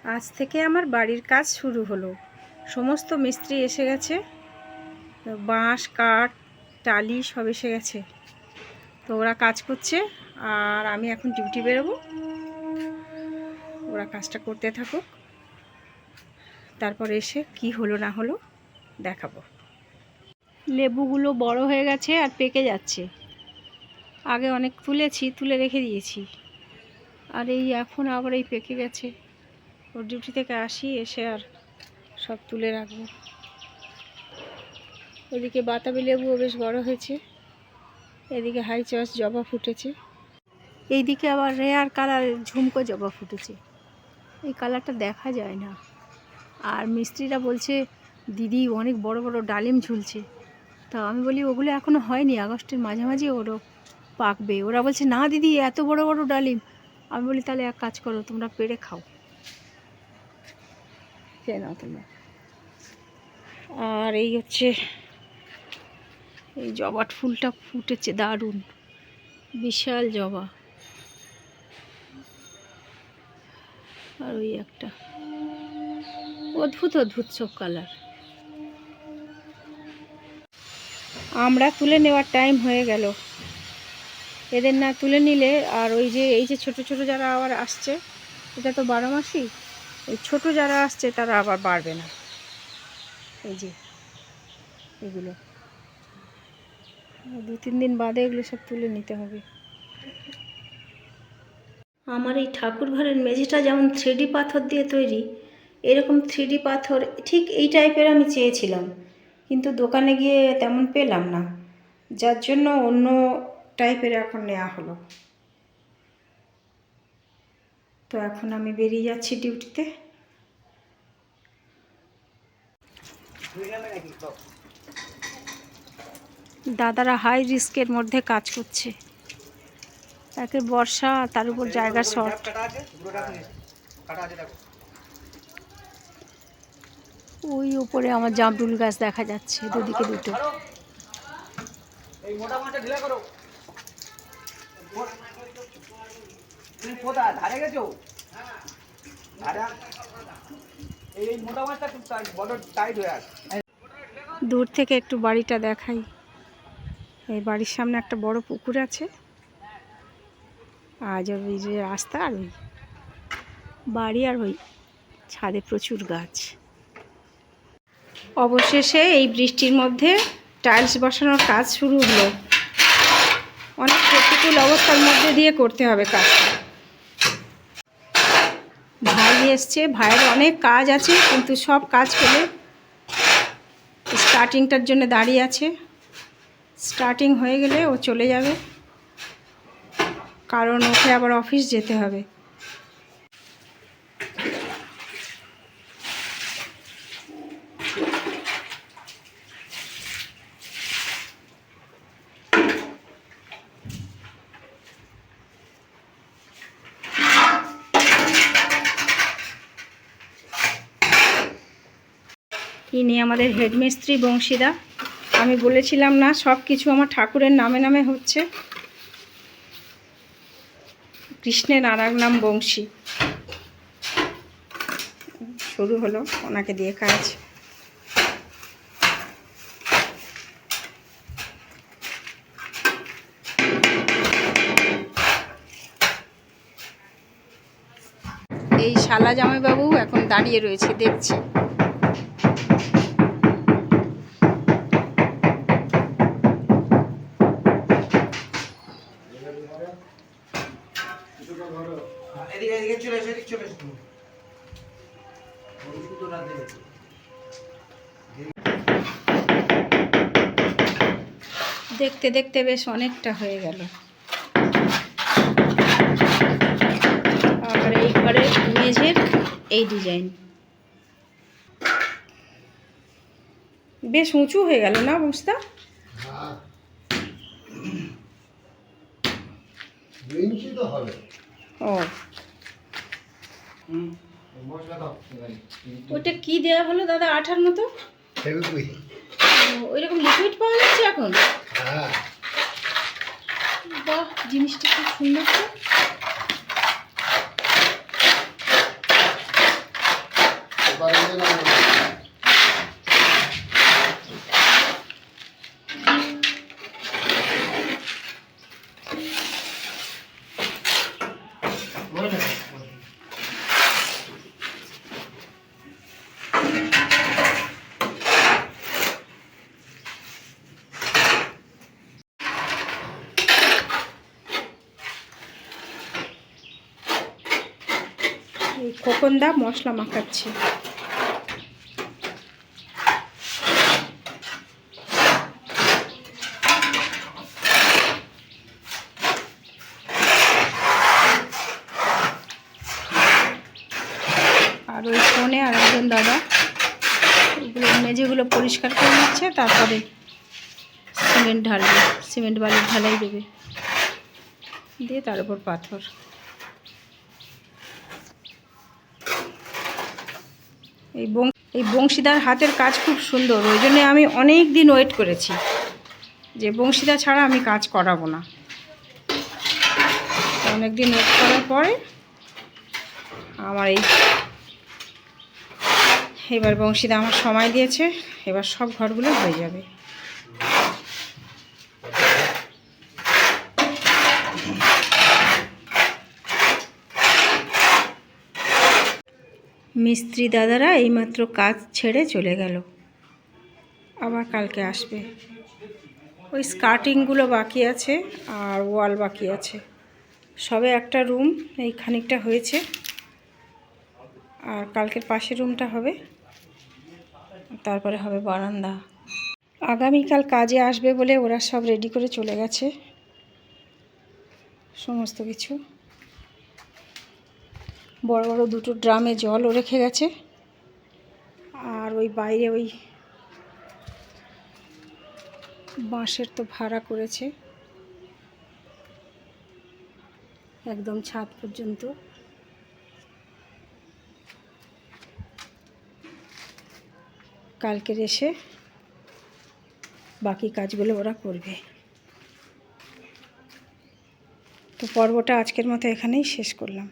আজ থেকে আমার বাড়ির কাজ শুরু হলো। সমস্ত মিস্ত্রি এসে গেছে, বাঁশ কাঠ টালি সব এসে গেছে। তো ওরা কাজ করছে আর আমি এখন ডিউটি বেরোবো। ওরা কাজটা করতে থাকুক, তারপর এসে কি হলো না হলো দেখাবো। লেবুগুলো বড় হয়ে গেছে আর পেকে যাচ্ছে। আগে অনেক তুলে রেখে দিয়েছি, আর এই এখন আবার এই পেকে গেছে। ওর ডিউটি থেকে আসি, এসে আর সব তুলে রাখবো। ওদিকে বাতাবি লেবুও বেশ বড় হয়েছে, এদিকে হাই চয়েস জবা ফুটেছে, এইদিকে আবার রেয়ার কালার ঝুমকো জবা ফুটেছে। এই কালারটা দেখা যায় না। আর মিস্ত্রিরা বলছে দিদি অনেক বড় বড় ডালিম ঝুলছে। তা আমি বলি ওগুলো এখনও হয়নি, আগস্টের মাঝামাঝি ওরও পাকবে। ওরা বলছে না দিদি এত বড় বড় ডালিম। আমি বলি তাহলে এক কাজ করো, তোমরা পেড়ে খাও, খেয়ে নাও তোমরা। আর এই হচ্ছে এই জবা ফুলটা ফুটেছে দারুণ, বিশাল জবা। আর ওই একটা অদ্ভুত অদ্ভুত সব কালার। আমরা তুলে নেওয়ার টাইম হয়ে গেল। এদের না তুলে নিলে আর এই যে ছোট ছোট যারা আবার আসছে, এটা তো 12 মাসই, এই ছোট যারা আসছে তারা আবার বাড়বে না। এই যে এগুলো 2-3 দিন বাদে এগুলো সব তুলে নিতে হবে। আমার এই ঠাকুর ঘরের মেঝেটা যেমন 3D পাথর দিয়ে তৈরি, এরকম 3D পাথর ঠিক এই টাইপের আমি চেয়েছিলাম, কিন্তু দোকানে গিয়ে তেমন পেলাম না, যার জন্য অন্য টাইপের এখন নেওয়া হলো। তো এখন আমি বেরিয়ে যাচ্ছি ডিউটিতে। দাদারা হাই রিস্কের মধ্যে কাজ করছে, একে বর্ষা, তার উপর জায়গা শর্ট। ওই উপরে আমার জামরুল গাছ দেখা যাচ্ছে, দুদিকে দুটো। দূর থেকে একটু বাড়িটা দেখাই। এই বাড়ির সামনে একটা বড় পুকুর আছে, আর ওই যে রাস্তা, আর ওই বাড়ি, আর ওই ছাদে প্রচুর গাছ। অবশেষে এই বৃষ্টির মধ্যে টাইলস বসানোর কাজ শুরু হলো। অনেক প্রতিকূল অবস্থার মধ্যে দিয়ে করতে হবে কাজটা। ভাই এসছে, ভাইয়ের অনেক কাজ আছে, কিন্তু সব কাজ পেলে স্টার্টিংটার জন্য দাঁড়িয়ে আছে। স্টার্টিং হয়ে গেলে ও চলে যাবে, কারণ ওকে আবার অফিস যেতে হবে। ইনি আমাদের হেডমিস্ত্রি বংশীদা। আমি বলেছিলাম না সব কিছু আমার ঠাকুরের নামে নামে হচ্ছে। কৃষ্ণের আর এক নাম বংশী। শুরু হলো ওনাকে দিয়ে কাজ। এই শালা জামাইবাবু এখন দাঁড়িয়ে রয়েছে, দেখছে। দেখতে দেখতে বেশ অনেকটা হয়ে গেল। আর এই ঘরের মেঝের এই ডিজাইন বেশ উঁচু হয়ে গেল না বুঝতা? ও ওটা কি দেওয়া হলো দাদা, আঠার মতো? ওইরকম লিকুইড পাওয়া যাচ্ছে এখন? বাহ, জিনিসটা খুব সুন্দর। তো এই খোকনদা মশলা মাখাচ্ছে। আর ওই ফোনে আর একজন দাদা ওগুলো মেঝেগুলো পরিষ্কার করে নিচ্ছে, তারপরে সিমেন্ট ঢালবে, সিমেন্ট বালির ঢালাই দেবে, দিয়ে তার উপর পাথর। এই বংশীদার হাতের কাজ খুব সুন্দর, ওই জন্যে আমি অনেক দিন ওয়েট করেছি যে বংশীদা ছাড়া আমি কাজ করাবো না। অনেক দিন ওয়েট করার পরে আমার এবার বংশীদা আমার সময় দিয়েছে, এবার সব ঘরগুলো হয়ে যাবে। মিস্ত্রি দাদারা এইমাত্র কাজ ছেড়ে চলে গেল, আবার কালকে আসবে। ওই স্কার্টিংগুলো বাকি আছে আর ওয়াল বাকি আছে, সবে একটা রুম এই খানিকটা হয়েছে, আর কালকের পাশের রুমটা হবে, তারপরে হবে বারান্দা। আগামীকাল কাজে আসবে বলে ওরা সব রেডি করে চলে গেছে সমস্ত কিছু। বড় বড় দুটো ড্রামে জলও রেখে গেছে, আর ওই বাইরে ওই বাঁশের তো ভাড়া করেছে একদম ছাদ পর্যন্ত। কালকের এসে বাকি কাজগুলো ওরা করবে। তো পর্বটা আজকের মতো এখানেই শেষ করলাম।